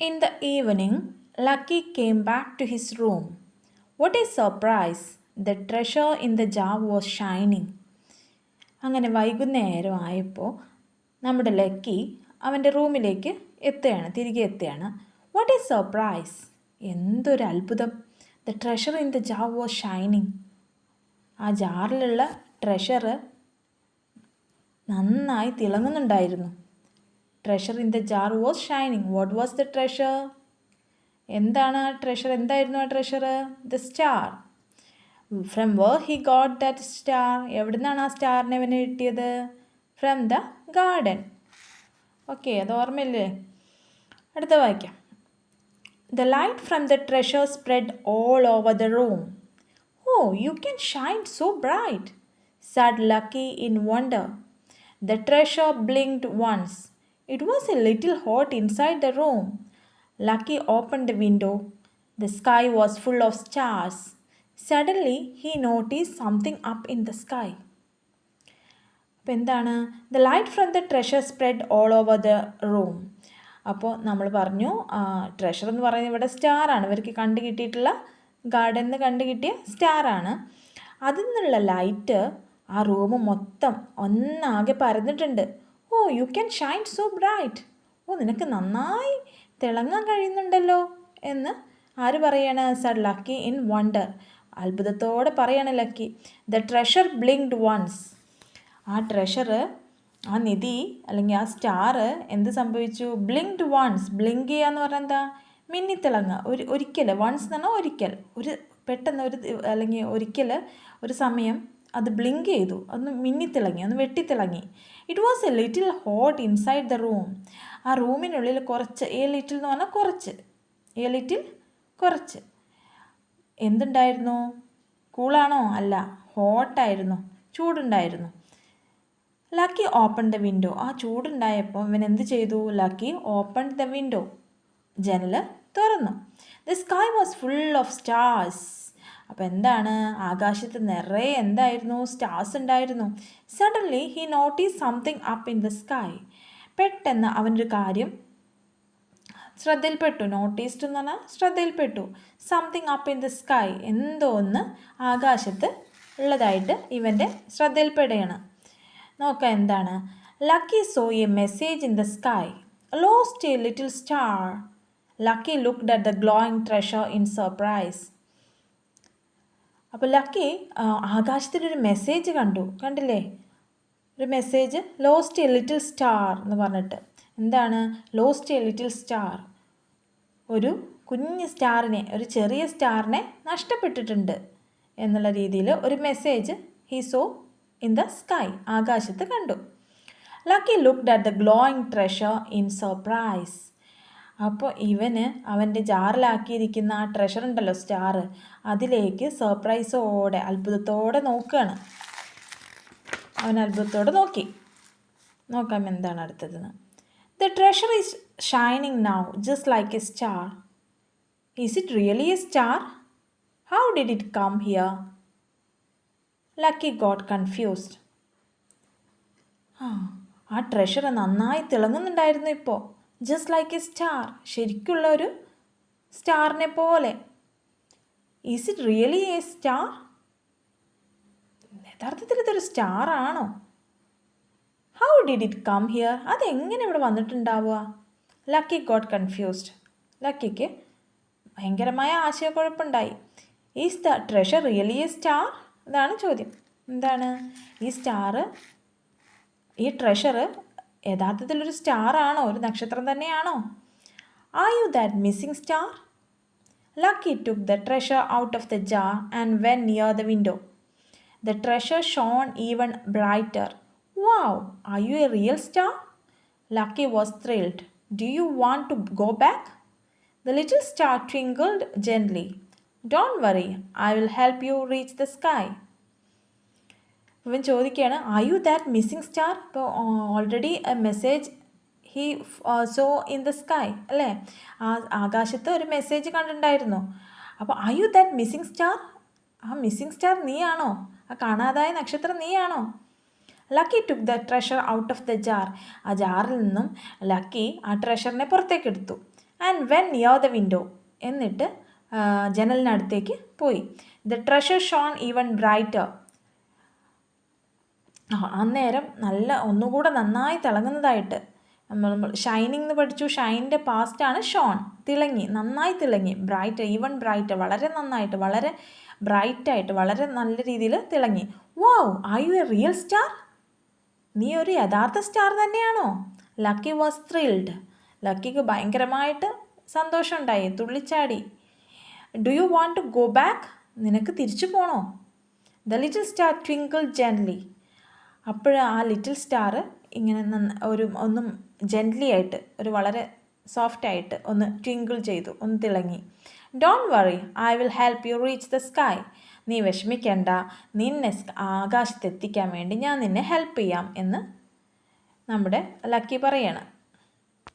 In the evening, Lucky came back to his room. What a surprise! The treasure in the jar was shining. അങ്ങനെ വൈകുന്നേരം ആയപ്പോൾ നമ്മുടെ lucky അവൻ്റെ റൂമിലേക്ക് തിരികെ എത്തുകയാണ്. What is surprise! എന്തൊരു അത്ഭുതം! The treasure in the jar was shining. ആ ജാറിലുള്ള ട്രഷർ നന്നായി തിളങ്ങുന്നുണ്ടായിരുന്നു. Treasure in the jar was shining. What was the treasure? എന്താണ് ആ ട്രഷർ? എന്തായിരുന്നു ആ treasure? The star. From where he got that star. എവിടെ നിന്നാണ് ആ സ്റ്റാറിനെ അവന് കിട്ടിയത്? From the garden. ഓക്കെ, അത് ഓർമ്മയില്ലേ? അടുത്ത വായിക്കാം. The light from the treasure spread all over the room. Oh, you can shine so bright, said Lucky in wonder. The treasure blinked once. It was a little hot inside the room. Lucky opened the window. The sky was full of stars. Suddenly, he noticed something up in the sky. അപ്പോൾ എന്താണ്? The light from the treasure spread all over the room. അപ്പോൾ നമ്മൾ പറഞ്ഞു treasure എന്ന് പറയുന്നത് ഇവിടെ സ്റ്റാറാണ്. ഇവർക്ക് കണ്ടു കിട്ടിയിട്ടുള്ള ഗാർഡനിൽ നിന്ന് കണ്ടു കിട്ടിയ സ്റ്റാറാണ്. അതിൽ നിന്നുള്ള ലൈറ്റ് ആ റൂം മൊത്തം ഒന്നാകെ പരന്നിട്ടുണ്ട്. Oh, you can shine so bright. Oh, നിനക്ക് നന്നായി തിളങ്ങാൻ കഴിയുന്നുണ്ടല്ലോ എന്ന് ആര് പറയാണ്? Said Lucky in wonder. അത്ഭുതത്തോടെ പറയാണ് Lucky. The treasure blinked once. ആ ട്രഷർ, ആ നിധി അല്ലെങ്കിൽ ആ സ്റ്റാർ എന്ത് സംഭവിച്ചു? Blinked once. ബ്ലിങ്ക് ചെയ്യുക എന്ന് പറഞ്ഞാൽ എന്താ? മിന്നിത്തിളങ്ങുക. ഒരിക്കൽ, വൺസ് എന്ന് പറഞ്ഞാൽ ഒരിക്കൽ, പെട്ടെന്ന് അല്ലെങ്കിൽ ഒരിക്കൽ ഒരു സമയം അത് ബ്ലിങ്ക് ചെയ്തു, ഒന്ന് മിന്നിത്തിളങ്ങി, ഒന്ന് വെട്ടിത്തിളങ്ങി. It was a little hot inside the room. ആ റൂമിനുള്ളിൽ കുറച്ച്, ലിറ്റിൽ എന്ന് പറഞ്ഞാൽ കുറച്ച്, ലിറ്റിൽ കുറച്ച് എന്തുണ്ടായിരുന്നു? കൂളാണോ? അല്ല, ഹോട്ടായിരുന്നു, ചൂടുണ്ടായിരുന്നു. Lucky open the window. ആ ചൂടുണ്ടായപ്പോൾ ഇവൻ എന്ത് ചെയ്തു? Lucky open the window. ജനൽ തുറന്നു. The sky was full of stars. അപ്പോൾ എന്താണ്? ആകാശത്ത് നിറയെ എന്തായിരുന്നു? സ്റ്റാർസ് ഉണ്ടായിരുന്നു. Suddenly he notice something up in the sky. പെട്ടെന്ന് അവനൊരു കാര്യം ശ്രദ്ധയിൽപ്പെട്ടു. നോട്ടീസ്ഡ് എന്ന് പറഞ്ഞാൽ ശ്രദ്ധയിൽപ്പെട്ടു. Something up in the sky. എന്തോ ഒന്ന് ആകാശത്ത് ഉള്ളതായിട്ട് ഇവൻ്റെ ശ്രദ്ധയിൽപ്പെടുകയാണ്. നോക്കാം എന്താണ്. Lucky saw a message in the sky. Lost a little star. Lucky looked at the glowing treasure in surprise. അപ്പോൾ ലക്കി ആകാശത്തിലൊരു മെസ്സേജ് കണ്ടില്ലേ? ഒരു message, lost a little star എന്ന് പറഞ്ഞിട്ട്. എന്താണ് ലോസ്റ്റ് എ ലിറ്റിൽ സ്റ്റാർ? ഒരു കുഞ്ഞ് സ്റ്റാറിനെ, ഒരു ചെറിയ സ്റ്റാറിനെ നഷ്ടപ്പെട്ടിട്ടുണ്ട് എന്നുള്ള രീതിയിൽ ഒരു message he saw in the sky, ആകാശത്ത് കണ്ടു. Lucky looked at the glowing treasure in surprise. അപ്പോൾ ഇവന് അവൻ്റെ ജാറിലാക്കിയിരിക്കുന്ന ആ ട്രഷർ ഉണ്ടല്ലോ, സ്റ്റാർ, അതിലേക്ക് സർപ്രൈസോടെ, അത്ഭുതത്തോടെ നോക്കുകയാണ്. അവൻ അത്ഭുതത്തോടെ നോക്കാം എന്താണ് അടുത്തതെന്ന്. The treasure is shining now just like a star. Is it really a star? How did it come here? Lucky got confused. ആ ട്രഷർ നന്നായി തിളങ്ങുന്നുണ്ടായിരുന്നു ഇപ്പോൾ. ജസ്റ്റ് ലൈക്ക് എ സ്റ്റാർ, ശരിക്കുള്ള ഒരു സ്റ്റാറിനെ പോലെ. Is it really a star? യഥാർത്ഥത്തിൽ ഇതൊരു സ്റ്റാർ ആണോ? How did it come here? അതെങ്ങനെ ഇവിടെ വന്നിട്ടുണ്ടാവുക? Lucky got confused. ലക്കിക്ക് ഭയങ്കരമായ ആശയക്കുഴപ്പമുണ്ടായി. Is the treasure really a star? ഇതാണ് ചോദ്യം. എന്താണ് ഈ ട്രഷർ യഥാർത്ഥത്തിലൊരു സ്റ്റാർ ആണോ? ഒരു നക്ഷത്രം തന്നെയാണോ? Are you that missing star? Lucky took the treasure out of the jar and went near the window. The treasure shone even brighter. Wow, are you a real star? Lucky was thrilled. Do you want to go back? The little star twinkled gently. Don't worry, I will help you reach the sky. ഇവൻ ചോദിക്കുകയാണ്, are you that missing star? ഇപ്പോൾ already a message he saw in the sky അല്ലേ? ആ ആകാശത്ത് ഒരു message കണ്ടിട്ടുണ്ടായിരുന്നു. അപ്പോൾ are you that missing star? ആ മിസ്സിംഗ് സ്റ്റാർ നീയാണോ? ആ കാണാതായ നക്ഷത്രം നീയാണോ? Lucky took the treasure out of the jar. ആ ജാറിൽ നിന്നും ലക്കി ആ ട്രഷറിനെ പുറത്തേക്ക് എടുത്തു. And went near the window, എന്നിട്ട് ജനലിനടുത്തേക്ക് പോയി. The treasure shone even brighter, അന്നേരം ഒന്നുകൂടെ നന്നായി തിളങ്ങുന്നതായിട്ട്. നമ്മൾ ഷൈനിങ് എന്ന് പഠിച്ചു, ഷൈനിൻ്റെ പാസ്റ്റാണ് ഷോൺ, തിളങ്ങി, നന്നായി തിളങ്ങി. ബ്രൈറ്റ്, ഈവൻ ബ്രൈറ്റർ, വളരെ നന്നായിട്ട്, വളരെ ബ്രൈറ്റായിട്ട്, വളരെ നല്ല രീതിയിൽ തിളങ്ങി. Wow, are you A real star? നീ ഒരു യഥാർത്ഥ സ്റ്റാർ തന്നെയാണോ? ലക്കി വാസ് ത്രിൽഡ്, ലക്കിക്ക് ഭയങ്കരമായിട്ട് സന്തോഷമുണ്ടായി, തുള്ളിച്ചാടി. Do you want to go back, നിനക്ക് തിരിച്ചു പോകണോ? The little star twinkle gently, അപ്പോൾ ആ ലിറ്റിൽ സ്റ്റാർ ഇങ്ങനെ ഒന്നും ജെൻറ്റ്ലി ആയിട്ട്, ഒരു വളരെ സോഫ്റ്റായിട്ട് ഒന്ന് ട്വിങ്കിൾ ചെയ്തു, ഒന്ന് തിളങ്ങി. Don't worry, I will help you reach the sky, നീ വിഷമിക്കേണ്ട, നിന്നെ ആകാശത്തെത്തിക്കാൻ വേണ്ടി ഞാൻ നിന്നെ ഹെൽപ്പ് ചെയ്യാം എന്ന് നമ്മുടെ ലക്കി പറയാണ്.